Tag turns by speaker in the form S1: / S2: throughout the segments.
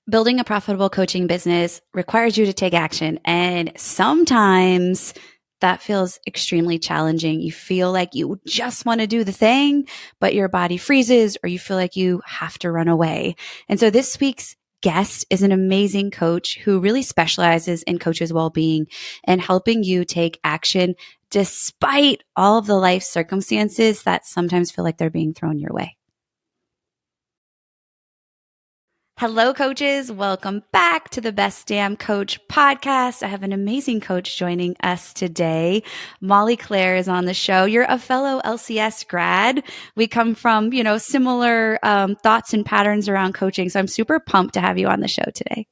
S1: Building a profitable coaching business requires you to take action. And sometimes that feels extremely challenging. You feel like you just want to do the thing, but your body freezes, or you feel like you have to run away. And so this week's guest is an amazing coach who really specializes in coaches' well-being and helping you take action despite all of the life circumstances that sometimes feel like they're being thrown your way. Hello, coaches. Welcome back to the Best Damn Coach podcast. I have an amazing coach joining us today. Molly Claire is on the show. You're a fellow LCS grad. We come from, similar thoughts and patterns around coaching. So I'm super pumped to have you on the show today.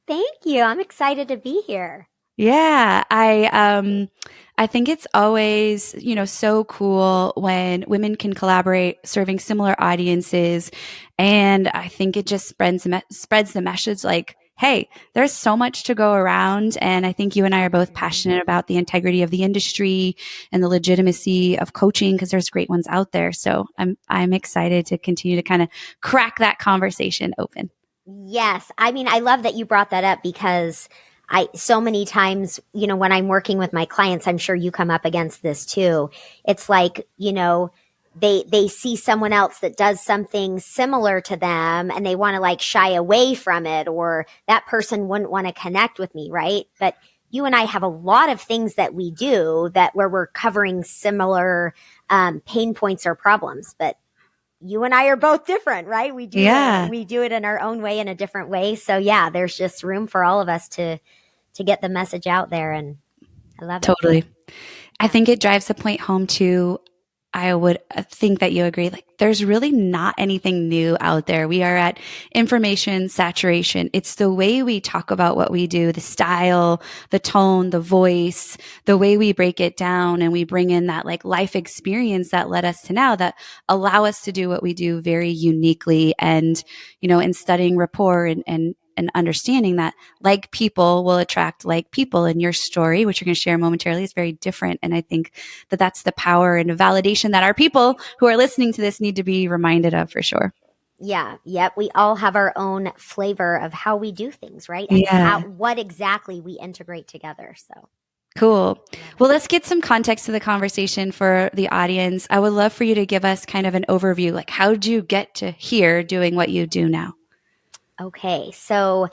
S2: Thank you. I'm excited to be here.
S1: Yeah, I think it's always, so cool when women can collaborate serving similar audiences. And I think it just spreads the message like, hey, there's so much to go around. And I think you and I are both passionate about the integrity of the industry and the legitimacy of coaching because there's great ones out there. So I'm excited to continue to kind of crack that conversation open.
S2: Yes. I mean, I love that you brought that up because so many times, when I'm working with my clients, I'm sure you come up against this too. It's like, they see someone else that does something similar to them and they want to like shy away from it, or that person wouldn't want to connect with me. Right. But you and I have a lot of things that we do where we're covering similar pain points or problems, but you and I are both different, right? We do it in our own way, in a different way. So yeah, there's just room for all of us to get the message out there. And I love it.
S1: Totally. I think it drives the point home too. I would think that you agree. Like, there's really not anything new out there. We are at information saturation. It's the way we talk about what we do, the style, the tone, the voice, the way we break it down, and we bring in that like life experience that led us to now that allow us to do what we do very uniquely. And, in studying rapport and understanding that like people will attract like people, and your story, which you're going to share momentarily, is very different. And I think that that's the power and the validation that our people who are listening to this need to be reminded of for sure.
S2: Yeah. Yep. We all have our own flavor of how we do things, right? And what exactly we integrate together. So
S1: cool. Well, let's get some context to the conversation for the audience. I would love for you to give us kind of an overview. Like, how did you get to here doing what you do now?
S2: Okay. So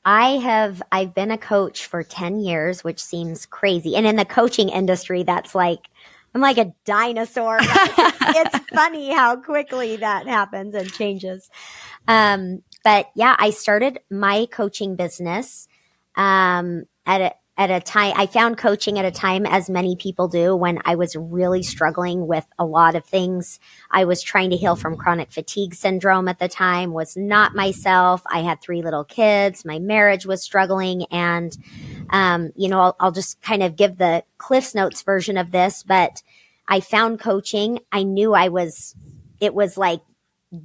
S2: I've been a coach for 10 years, which seems crazy. And in the coaching industry, I'm like a dinosaur. It's funny how quickly that happens and changes. But yeah, I started my coaching business at a time. I found coaching at a time, as many people do, when I was really struggling with a lot of things. I was trying to heal from chronic fatigue syndrome at the time, was not myself. I had 3 little kids. My marriage was struggling. And, I'll just kind of give the Cliff's Notes version of this, but I found coaching. I knew it was like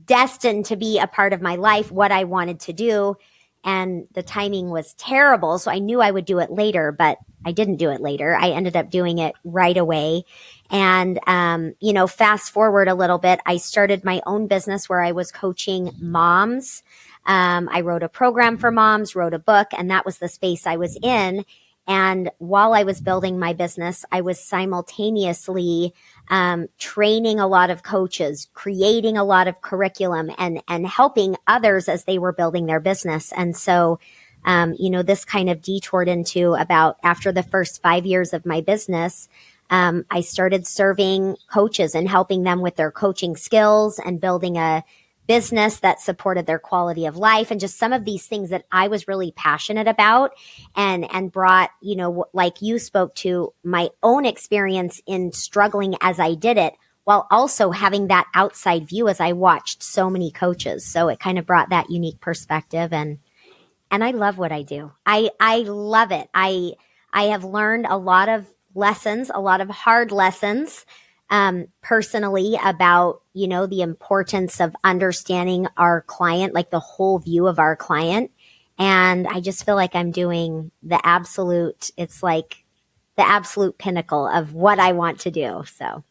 S2: destined to be a part of my life, what I wanted to do. And the timing was terrible. So I knew I would do it later, but I didn't do it later. I ended up doing it right away. And, fast forward a little bit, I started my own business where I was coaching moms. I wrote a program for moms, wrote a book, and that was the space I was in. And while I was building my business, I was simultaneously training a lot of coaches, creating a lot of curriculum, and helping others as they were building their business. And so, this kind of detoured into about after the first 5 years of my business, I started serving coaches and helping them with their coaching skills and building a business that supported their quality of life, and just some of these things that I was really passionate about and brought, like you spoke to, my own experience in struggling as I did it, while also having that outside view as I watched so many coaches. So it kind of brought that unique perspective, and I love what I do. I love it. I have learned a lot of lessons, a lot of hard lessons, personally about, the importance of understanding our client, like the whole view of our client. And I just feel like I'm doing it's like the absolute pinnacle of what I want to do. So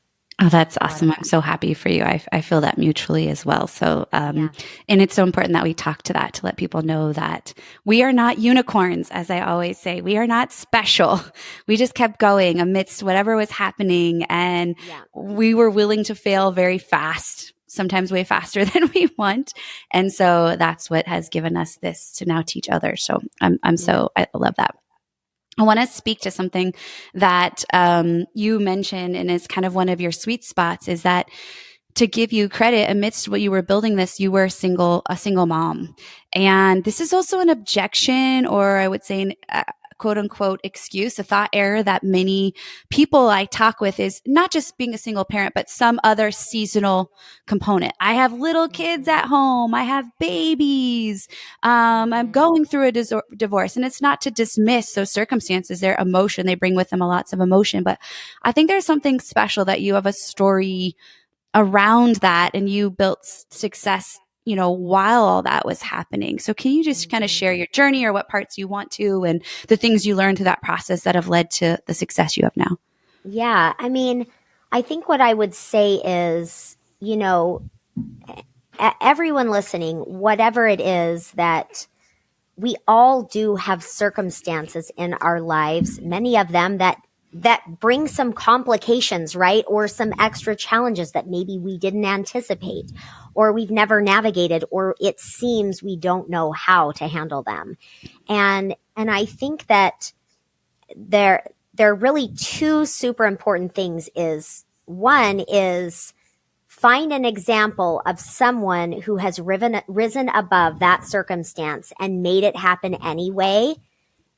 S1: Oh, that's
S2: A lot of
S1: awesome. I'm
S2: that.
S1: so happy for you. I feel that mutually as well. So,
S2: Yeah.
S1: and it's so important that we talk to that to let people know that we are not unicorns, as I always say. We are not special. We just kept going amidst whatever was happening, and
S2: Yeah.
S1: we were willing to fail very fast, sometimes way faster than we want. And so that's what has given us this to now teach others. So
S2: Yeah.
S1: I love that. I want to speak to something that you mentioned, and is kind of one of your sweet spots, is that to give you credit amidst what you were building this, you were a single mom. And this is also an objection, or I would say an quote unquote excuse, a thought error that many people I talk with is not just being a single parent, but some other seasonal component. I have little kids
S2: Hmm.
S1: at home. I have babies. I'm
S2: Hmm.
S1: going through a divorce, and it's not to dismiss those circumstances. Their emotion, they bring with them a lots of emotion, but I think there's something special that you have a story around that, and you built success, while all that was happening. So can you just kind of
S2: Hmm.
S1: share your journey, or what parts you want to, and the things you learned through that process that have led to the success you have now?
S2: Yeah. I mean, I think what I would say is, everyone listening, whatever it is that we all do have circumstances in our lives, many of them that bring some complications, right? Or some extra challenges that maybe we didn't anticipate or we've never navigated, or it seems we don't know how to handle them. And I think that there are really two super important things. Is one is find an example of someone who has risen above that circumstance and made it happen anyway.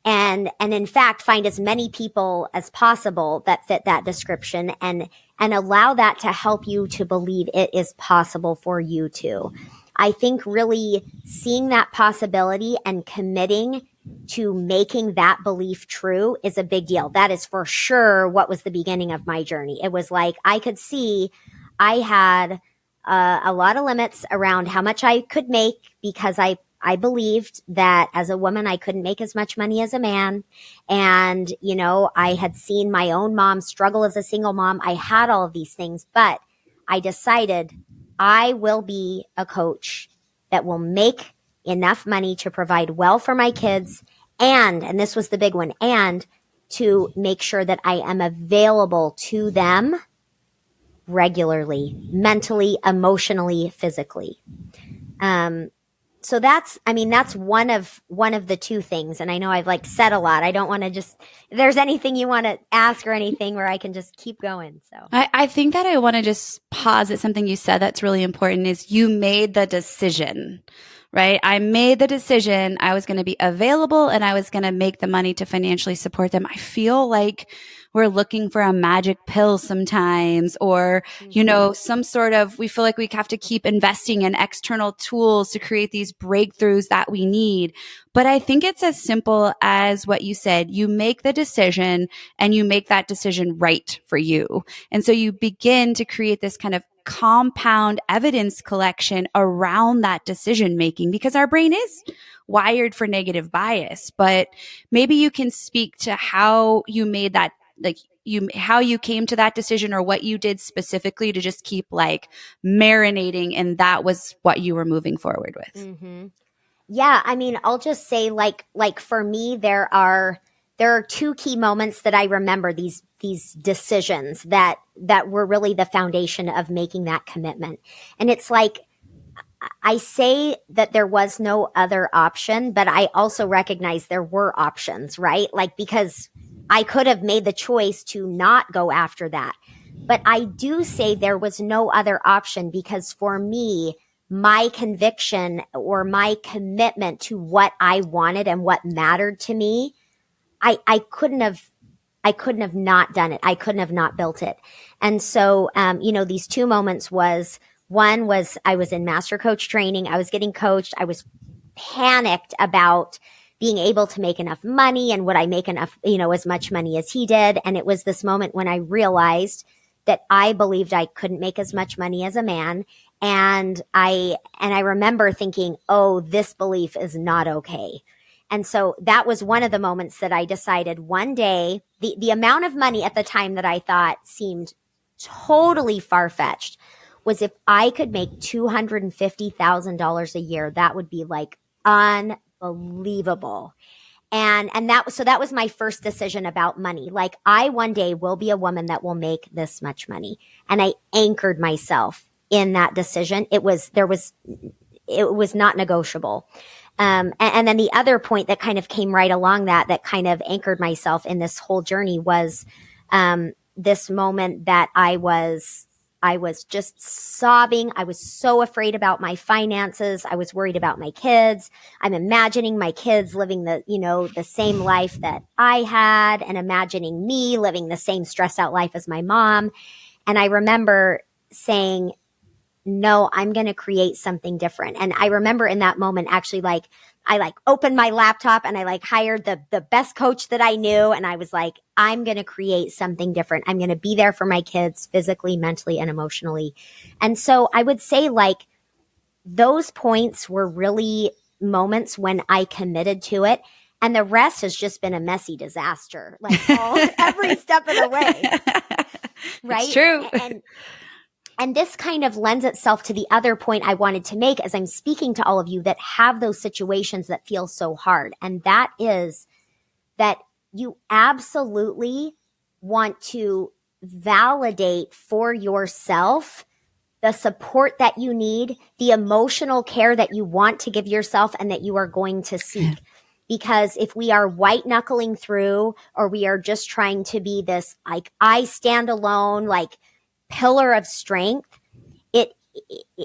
S2: And in fact, find as many people as possible that fit that description, and allow that to help you to believe it is possible for you too. I think really seeing that possibility and committing to making that belief true is a big deal. That is for sure what was the beginning of my journey. It was like I could see I had a lot of limits around how much I could make because I believed that as a woman, I couldn't make as much money as a man. And, I had seen my own mom struggle as a single mom. I had all of these things, but I decided I will be a coach that will make enough money to provide well for my kids. And this was the big one, and to make sure that I am available to them regularly, mentally, emotionally, physically. Um, so that's one of the two things. And I know I've like said a lot. I don't want to just, if there's anything you want to ask or anything where I can just keep going. So,
S1: I think that I want to just pause at something you said that's really important, is you made the decision, right? I made the decision. I was going to be available, and I was going to make the money to financially support them. I feel like we're looking for a magic pill sometimes, or,
S2: mm-hmm.
S1: some sort of, we feel like we have to keep investing in external tools to create these breakthroughs that we need. But I think it's as simple as what you said. You make the decision, and you make that decision right for you. And so you begin to create this kind of compound evidence collection around that decision making, because our brain is wired for negative bias. But maybe you can speak to how you made that, like, how you came to that decision, or what you did specifically to just keep like marinating, and that was what you were moving forward with.
S2: Mm-hmm. Yeah, I mean, I'll just say like for me there are two key moments that I remember, these decisions that were really the foundation of making that commitment. And it's like I say that there was no other option, but I also recognize there were options, right? Like, because I could have made the choice to not go after that. But I do say there was no other option because for me, my conviction or my commitment to what I wanted and what mattered to me, I couldn't have not done it. I couldn't have not built it. And so, these two moments was, one was I was in master coach training. I was getting coached. I was panicked about being able to make enough money, and would I make enough, as much money as he did. And it was this moment when I realized that I believed I couldn't make as much money as a man. And I remember thinking, oh, this belief is not okay. And so that was one of the moments that I decided one day, the amount of money at the time that I thought seemed totally far-fetched, was if I could make $250,000 a year, that would be like unbelievable. And that was my first decision about money. Like, I one day will be a woman that will make this much money. And I anchored myself in that decision. It was not negotiable. And then the other point that kind of came right along that kind of anchored myself in this whole journey was, this moment that I was just sobbing. I was so afraid about my finances. I was worried about my kids. I'm imagining my kids living the same life that I had, and imagining me living the same stressed out life as my mom. And I remember saying, no, I'm going to create something different. And I remember in that moment, actually, like, I like opened my laptop and I like hired the best coach that I knew. And I was like, I'm going to create something different. I'm going to be there for my kids physically, mentally, and emotionally. And so I would say, like, those points were really moments when I committed to it. And the rest has just been a messy disaster, like every step of the way. Right.
S1: It's true.
S2: And this kind of lends itself to the other point I wanted to make as I'm speaking to all of you that have those situations that feel so hard. And that is that you absolutely want to validate for yourself the support that you need, the emotional care that you want to give yourself and that you are going to seek. Because if we are white knuckling through, or we are just trying to be this, like, I stand alone, like, pillar of strength,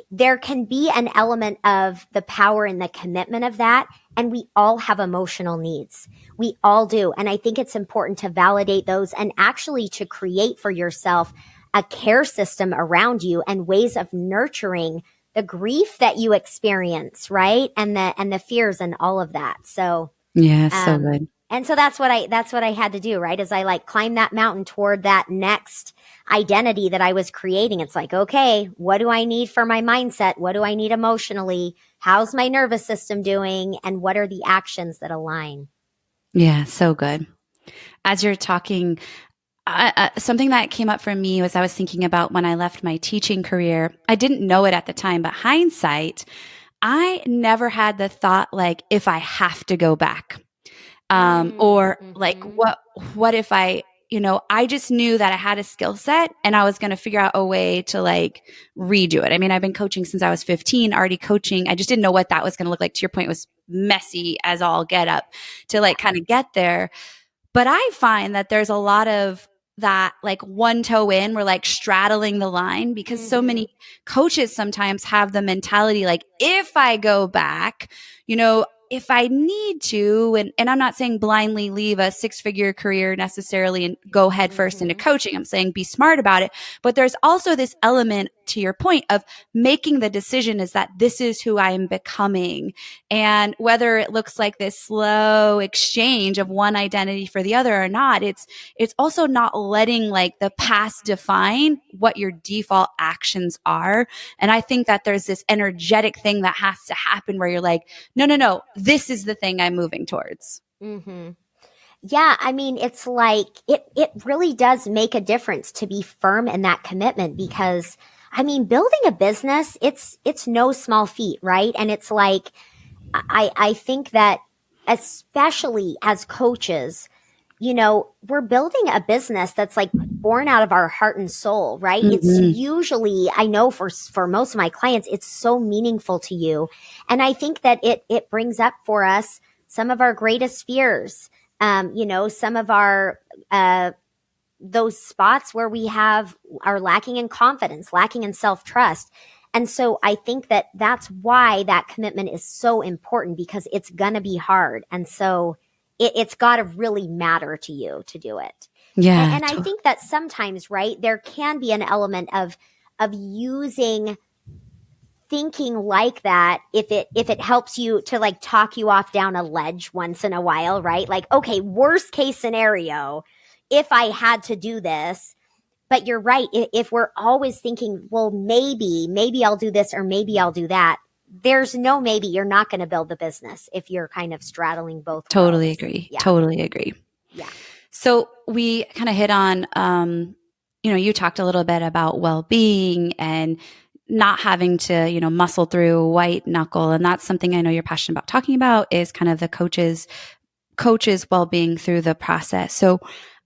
S2: there can be an element of the power and the commitment of that. And we all have emotional needs. We all do. And I think it's important to validate those and actually to create for yourself a care system around you and ways of nurturing the grief that you experience, right? And the fears and all of that. So
S1: yeah, so good.
S2: and so that's what I had to do, right? As I like climb that mountain toward that next identity that I was creating. It's like, okay, what do I need for my mindset? What do I need emotionally? How's my nervous system doing? And what are the actions that align?
S1: Yeah, so good. As you're talking, something that came up for me was I was thinking about when I left my teaching career. I didn't know it at the time, but hindsight, I never had the thought, like, if I have to go back. Or like,
S2: Mm-hmm.
S1: what if I just knew that I had a skill set and I was going to figure out a way to like redo it. I mean, I've been coaching since I was 15, already coaching. I just didn't know what that was going to look like. To your point, it was messy as all get up to like kind of get there. But I find that there's a lot of that, like, one toe in, we're like straddling the line, because so
S2: Mm-hmm.
S1: many coaches sometimes have the mentality like, if I go back, if I need to, and I'm not saying blindly leave a 6-figure career necessarily and go headfirst into
S2: Mm-hmm.
S1: coaching. I'm saying be smart about it. But there's also this element, to your point, of making the decision is that this is who I am becoming. And whether it looks like this slow exchange of one identity for the other or not, it's also not letting like the past define what your default actions are. And I think that there's this energetic thing that has to happen where you're like, no, this is the thing I'm moving towards.
S2: Mm-hmm. Yeah, I mean, it's like it really does make a difference to be firm in that commitment, because I mean, building a business, it's no small feat, right? And it's like, I think that especially as coaches, we're building a business that's like born out of our heart and soul, right? It's
S1: Mm-hmm.
S2: usually, I know for most of my clients, it's so meaningful to you. And I think that it brings up for us some of our greatest fears. Some of our, those spots where we are lacking in confidence, lacking in self-trust. And so I think that that's why that commitment is so important, because it's going to be hard. And so it's got to really matter to you to do it.
S1: Yeah.
S2: And I think that sometimes, right, there can be an element of using thinking like that if it helps you to like talk you off down a ledge once in a while, right? Like, okay, worst case scenario, if I had to do this. But you're right. If we're always thinking, well, maybe I'll do this or maybe I'll do that, there's no maybe. You're not going to build the business if you're kind of straddling both
S1: Totally
S2: worlds.
S1: agree.
S2: Yeah.
S1: Totally agree.
S2: Yeah.
S1: So we kind of hit on you talked a little bit about well-being and not having to, muscle through white knuckle. And that's something I know you're passionate about talking about is kind of the coach's well-being through the process. So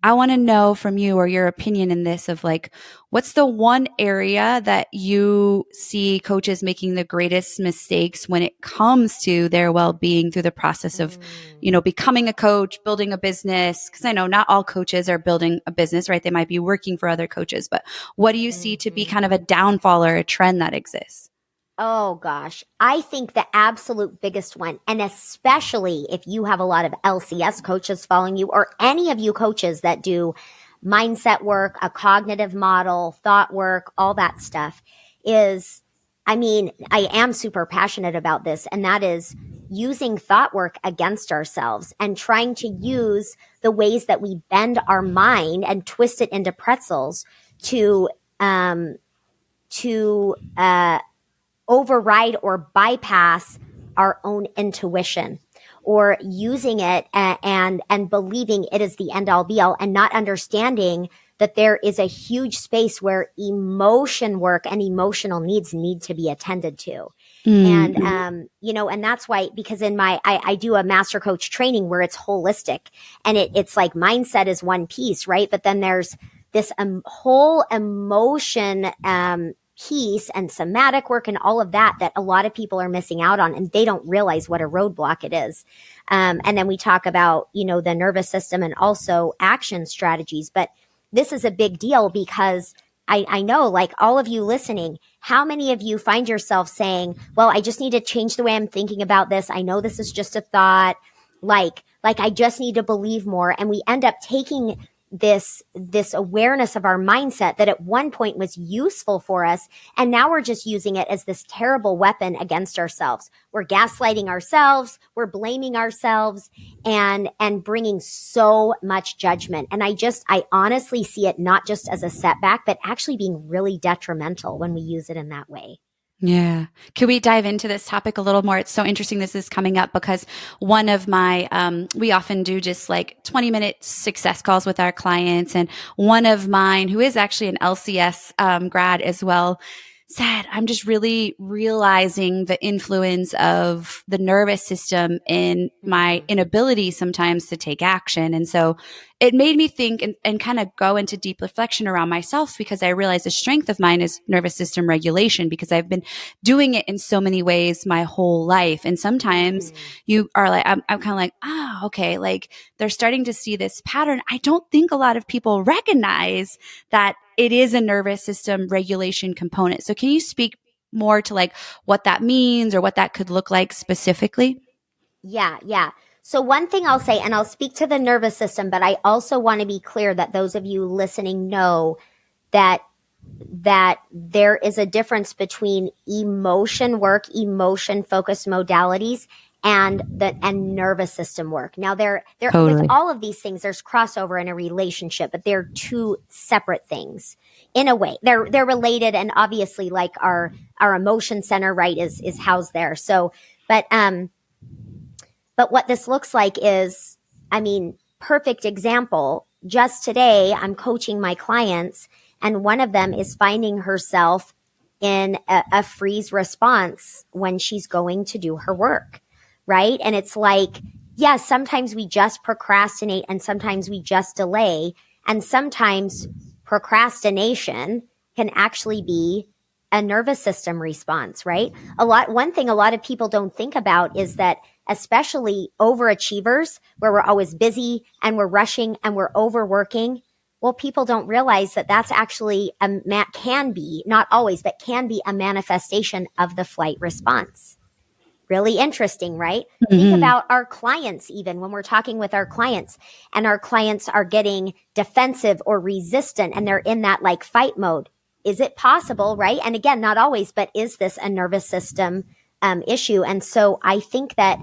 S1: I want to know from you or your opinion in this of like, what's the one area that you see coaches making the greatest mistakes when it comes to their well-being through the process of,
S2: Mm,
S1: becoming a coach, building a business? Because I know not all coaches are building a business, right? They might be working for other coaches, but what do you see to be
S2: mhm.
S1: kind of a downfall or a trend that exists?
S2: Oh gosh. I think the absolute biggest one, and especially if you have a lot of LCS coaches following you, or any of you coaches that do mindset work, a cognitive model, thought work, all that stuff, is I mean, I am super passionate about this, and that is using thought work against ourselves and trying to use the ways that we bend our mind and twist it into pretzels to um to override or bypass our own intuition, or using it and believing it is the end all be all, and not understanding that there is a huge space where emotion work and emotional needs need to be attended to. And
S1: Mm-hmm.
S2: and that's why, because in I do a master coach training where it's holistic, and it's like mindset is one piece, right? But then there's this whole emotion piece and somatic work and all of that that a lot of people are missing out on, and they don't realize what a roadblock it is. And then we talk about the nervous system and also action strategies, but this is a big deal because I know, like, all of you listening, how many of you find yourself saying, well, I just need to change the way I'm thinking about this. I know this is just a thought. Like I just need to believe more. And we end up taking this awareness of our mindset that at one point was useful for us, and now we're just using it as this terrible weapon against ourselves. We're gaslighting ourselves, we're blaming ourselves, and bringing so much judgment. And I honestly see it not just as a setback, but actually being really detrimental when we use it in that way.
S1: Yeah. Can we dive into this topic a little more? It's so interesting this is coming up because one of my, we often do just like 20-minute success calls with our clients. And one of mine, who is actually an LCS grad as well, said, I'm just really realizing the influence of the nervous system in my
S2: Mm-hmm.
S1: inability sometimes to take action. And so it made me think and kind of go into deep reflection around myself, because I realized the strength of mine is nervous system regulation, because I've been doing it in so many ways my whole life. And sometimes
S2: Mm-hmm.
S1: you are like, I'm kind of like, okay, like they're starting to see this pattern. I don't think a lot of people recognize that it is a nervous system regulation component. So can you speak more to like what that means or what that could look like specifically?
S2: Yeah, yeah. So one thing I'll say, and I'll speak to the nervous system, but I also want to be clear that those of you listening know that there is a difference between emotion work, emotion focused modalities, and nervous system work. Now there with
S1: Totally.
S2: all of these things, there's crossover in a relationship, but they're two separate things in a way. They're related, and obviously, like our emotion center, right, is housed there. So, but but what this looks like is, I mean, perfect example. Just today, I'm coaching my clients, and one of them is finding herself in a freeze response when she's going to do her work, right? And it's like, yes, sometimes we just procrastinate, and sometimes we just delay, and sometimes procrastination can actually be a nervous system response, right? One thing a lot of people don't think about is that, especially overachievers, where we're always busy and we're rushing and we're overworking, well, people don't realize that that's actually can be, not always, but can be a manifestation of the flight response. Really interesting, right? Think
S1: Mm-hmm.
S2: about our clients, even when we're talking with our clients, and our clients are getting defensive or resistant, and they're in that like fight mode. Is it possible, right? And again, not always, but is this a nervous system issue? And so I think that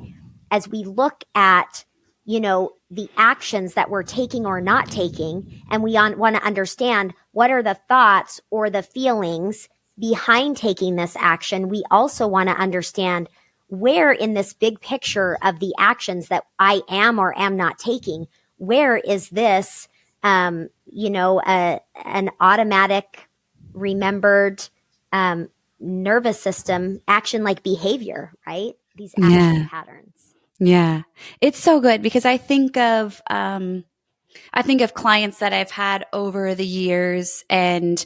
S2: as we look at, the actions that we're taking or not taking, and we want to understand what are the thoughts or the feelings behind taking this action, we also want to understand where in this big picture of the actions that I am or am not taking, where is this an automatic remembered um, nervous system action like behavior, right? These action
S1: Yeah.
S2: patterns.
S1: Yeah. It's so good because I think of clients that I've had over the years, and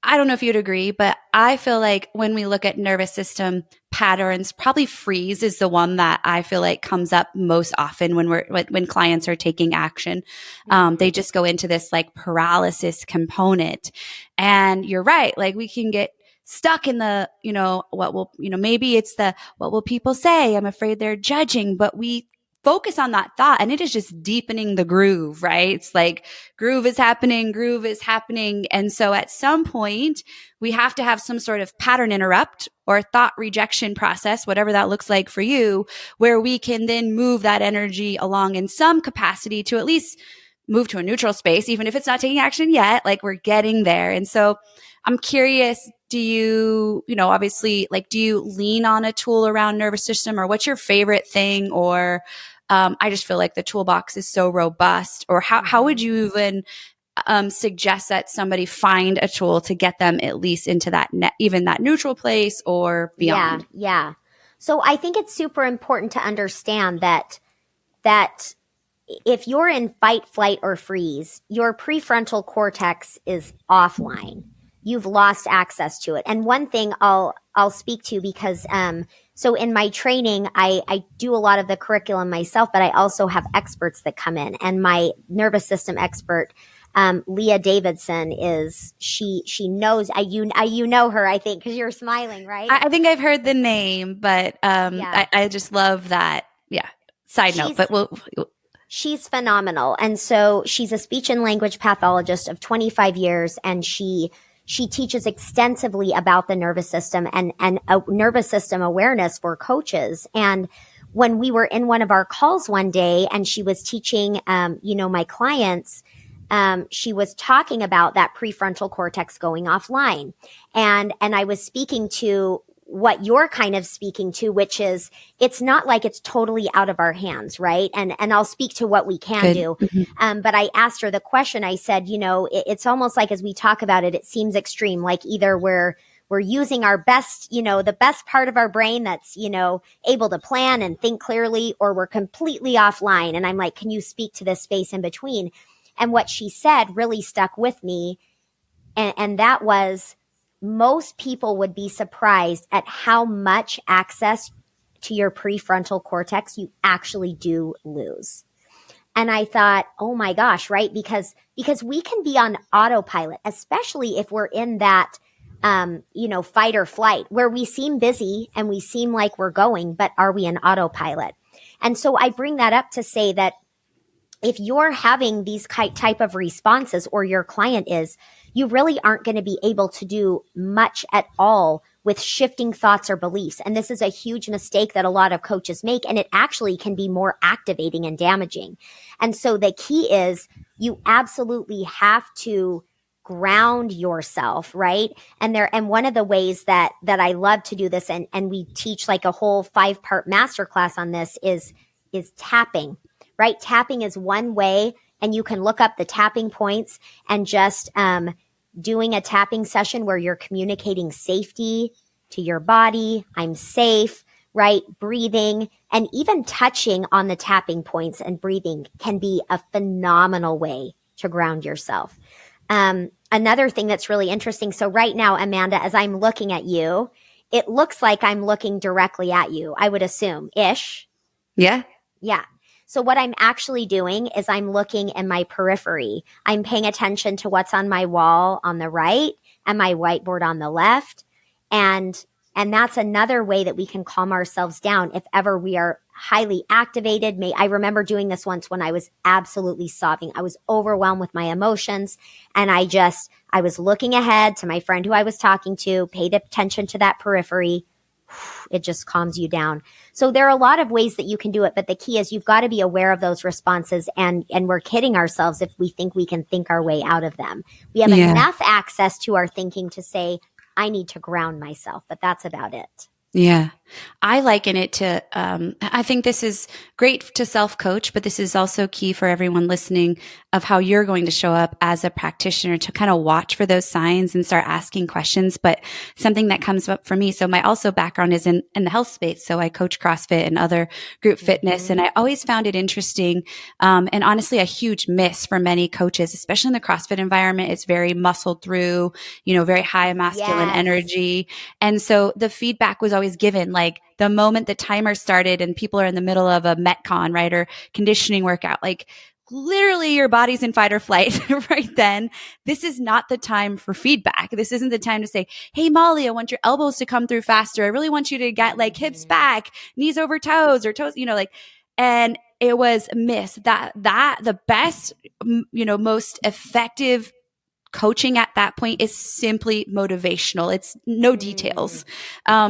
S1: I don't know if you'd agree, but I feel like when we look at nervous system patterns, probably freeze is the one that I feel like comes up most often when clients are taking action. They
S2: Mm-hmm.
S1: just go into this like paralysis component, and you're right. Like we can get stuck in the, maybe it's the what will people say? I'm afraid they're judging, but we focus on that thought and it is just deepening the groove, right? It's like groove is happening, groove is happening. And so at some point, we have to have some sort of pattern interrupt or thought rejection process, whatever that looks like for you, where we can then move that energy along in some capacity to at least move to a neutral space, even if it's not taking action yet, like we're getting there. And so I'm curious, do you, obviously, like, do you lean on a tool around nervous system or what's your favorite thing? Or I just feel like the toolbox is so robust. Or how
S2: Mm-hmm.
S1: would you even suggest that somebody find a tool to get them at least into that even that neutral place or
S2: Yeah,
S1: beyond?
S2: yeah. So I think it's super important to understand that if you're in fight, flight, or freeze, your prefrontal cortex is offline. You've lost access to it. And one thing I'll speak to because so in my training, I do a lot of the curriculum myself, but I also have experts that come in. And my nervous system expert, Leah Davidson, is she knows you know her, I think, because you're smiling, right?
S1: I think I've heard the name, but
S2: Yeah.
S1: I just love that. Yeah. Side note,
S2: She's
S1: but we'll.
S2: She's phenomenal. And so she's a speech and language pathologist of 25 years and she teaches extensively about the nervous system and nervous system awareness for coaches. And when we were in one of our calls one day and she was teaching, my clients, she was talking about that prefrontal cortex going offline. And I was speaking to what you're kind of speaking to, which is it's not like it's totally out of our hands, right? And I'll speak to what we can
S1: Good.
S2: do.
S1: Mhm.
S2: But I asked her the question. I said, it's almost like as we talk about it, it seems extreme. Like either we're using our best, the best part of our brain that's, able to plan and think clearly, or we're completely offline. And I'm like, can you speak to this space in between? And what she said really stuck with me. And that was most people would be surprised at how much access to your prefrontal cortex you actually do lose. And I thought, oh my gosh, right? Because we can be on autopilot, especially if we're in that fight or flight where we seem busy and we seem like we're going, but are we in autopilot? And so I bring that up to say that if you're having these type of responses or your client is, you really aren't going to be able to do much at all with shifting thoughts or beliefs. And this is a huge mistake that a lot of coaches make. And it actually can be more activating and damaging. And so the key is you absolutely have to ground yourself, right? And one of the ways that I love to do this, and we teach like a whole 5-part masterclass on this is tapping, right? Tapping is one way, and you can look up the tapping points and just doing a tapping session where you're communicating safety to your body. I'm safe, right? Breathing and even touching on the tapping points and breathing can be a phenomenal way to ground yourself. Another thing that's really interesting. So right now, Amanda, as I'm looking at you, it looks like I'm looking directly at you, I would assume, ish.
S1: Yeah.
S2: Yeah. So what I'm actually doing is I'm looking in my periphery. I'm paying attention to what's on my wall on the right and my whiteboard on the left. And that's another way that we can calm ourselves down if ever we are highly activated. I remember doing this once when I was absolutely sobbing. I was overwhelmed with my emotions and I was looking ahead to my friend who I was talking to, paid attention to that periphery. It just calms you down. So there are a lot of ways that you can do it, but the key is you've got to be aware of those responses, and we're kidding ourselves if we think we can think our way out of them. We have
S1: Yeah.
S2: enough access to our thinking to say, I need to ground myself, but that's about it.
S1: Yeah. I liken it to, I think this is great to self coach, but this is also key for everyone listening of how you're going to show up as a practitioner to kind of watch for those signs and start asking questions. But something that comes up for me. So my also background is in the health space. So I coach CrossFit and other group fitness. And
S2: Hmm.
S1: I always found it interesting. And honestly, a huge miss for many coaches, especially in the CrossFit environment. It's very muscled through, very high masculine
S2: Yes.
S1: energy. And so the feedback was always given like the moment the timer started and people are in the middle of a Metcon, right? Or conditioning workout, like literally your body's in fight or flight right then. This is not the time for feedback. This isn't the time to say, hey, Molly, I want your elbows to come through faster. I really want you to get like hips
S2: Hmm.
S1: back, knees over toes or toes, like, and it was missed that the best, most effective coaching at that point is simply motivational. It's no
S2: Hmm.
S1: details.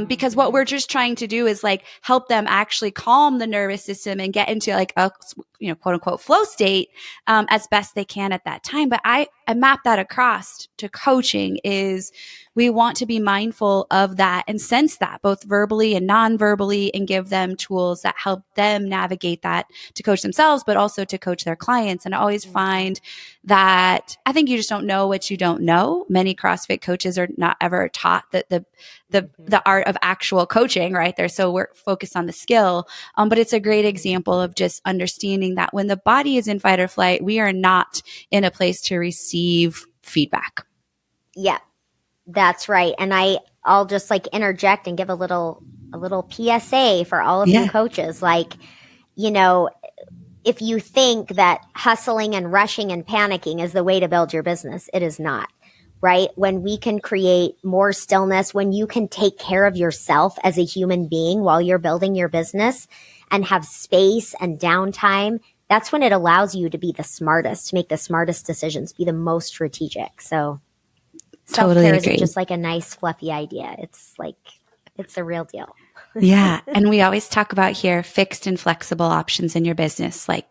S1: Because what we're just trying to do is like help them actually calm the nervous system and get into like a, quote unquote flow state, as best they can at that time. But I map that across to coaching is we want to be mindful of that and sense that both verbally and non-verbally and give them tools that help them navigate that to coach themselves, but also to coach their clients. And I always
S2: Hmm.
S1: find that I think you just don't know what you don't know. Many CrossFit coaches are not ever taught that the
S2: Hmm.
S1: art of actual coaching, right? They're so we're focused on the skill. But it's a great
S2: Hmm.
S1: example of just understanding that when the body is in fight or flight, we are not in a place to receive feedback.
S2: Yeah, that's right. And I'll just like interject and give a little PSA for all of you
S1: Yeah,
S2: coaches. Like, you know, if you think that hustling and rushing and panicking is the way to build your business, it is not. Right? When we can create more stillness, when you can take care of yourself as a human being while you're building your business and have space and downtime, that's when it allows you to be the smartest, to make the smartest decisions, be the most strategic. So self
S1: totally
S2: care isn't
S1: agree.
S2: just like a nice, fluffy idea. It's a real deal.
S1: Yeah. And we always talk about here fixed and flexible options in your business. Like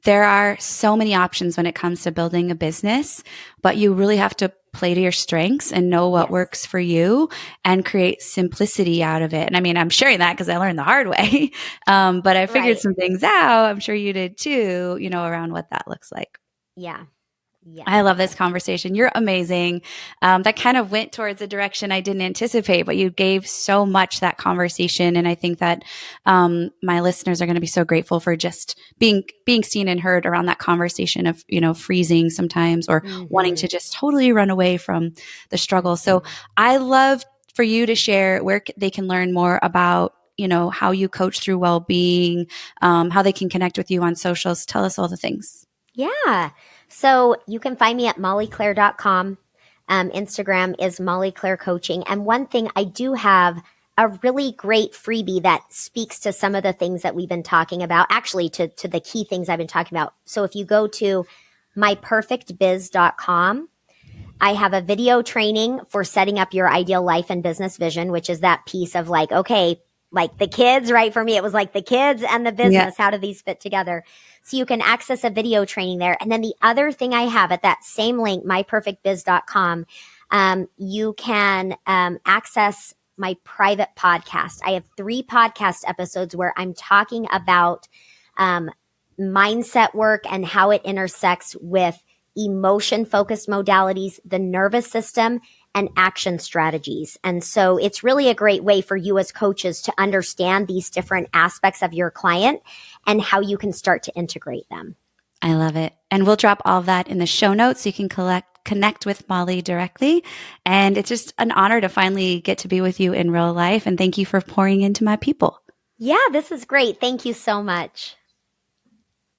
S1: there are so many options when it comes to building a business, but you really have to play to your strengths and know what
S2: Yes.
S1: works for you and create simplicity out of it. And I mean, I'm sharing that because I learned the hard way. But I figured
S2: Right.
S1: some things out. I'm sure you did too, around what that looks like.
S2: Yeah. Yes.
S1: I love this conversation. You're amazing. That kind of went towards a direction I didn't anticipate, but you gave so much that conversation, and I think that my listeners are going to be so grateful for just being seen and heard around that conversation of freezing sometimes or wanting
S2: Mm-hmm.
S1: to just totally run away from the struggle. So
S2: Mm-hmm.
S1: I love for you to share where they can learn more about how you coach through well-being, how they can connect with you on socials. Tell us all the things.
S2: Yeah. So you can find me at mollyclaire.com. Instagram is Molly Claire Coaching. And one thing I do have a really great freebie that speaks to some of the things that we've been talking about, actually to the key things I've been talking about. So if you go to myperfectbiz.com, I have a video training for setting up your ideal life and business vision, which is that piece of like, okay, like the kids, right? For me, it was like the kids and the
S1: Yeah.
S2: business. How do these fit together? So you can access a video training there. And then the other thing I have at that same link, myperfectbiz.com, you can access my private podcast. I have 3 podcast episodes where I'm talking about um, mindset work and how it intersects with emotion focused modalities, the nervous system, and action strategies. And so it's really a great way for you as coaches to understand these different aspects of your client and how you can start to integrate them.
S1: I love it. And we'll drop all of that in the show notes so you can connect with Molly directly. And it's just an honor to finally get to be with you in real life. And thank you for pouring into my people.
S2: Yeah, this is great. Thank you so much.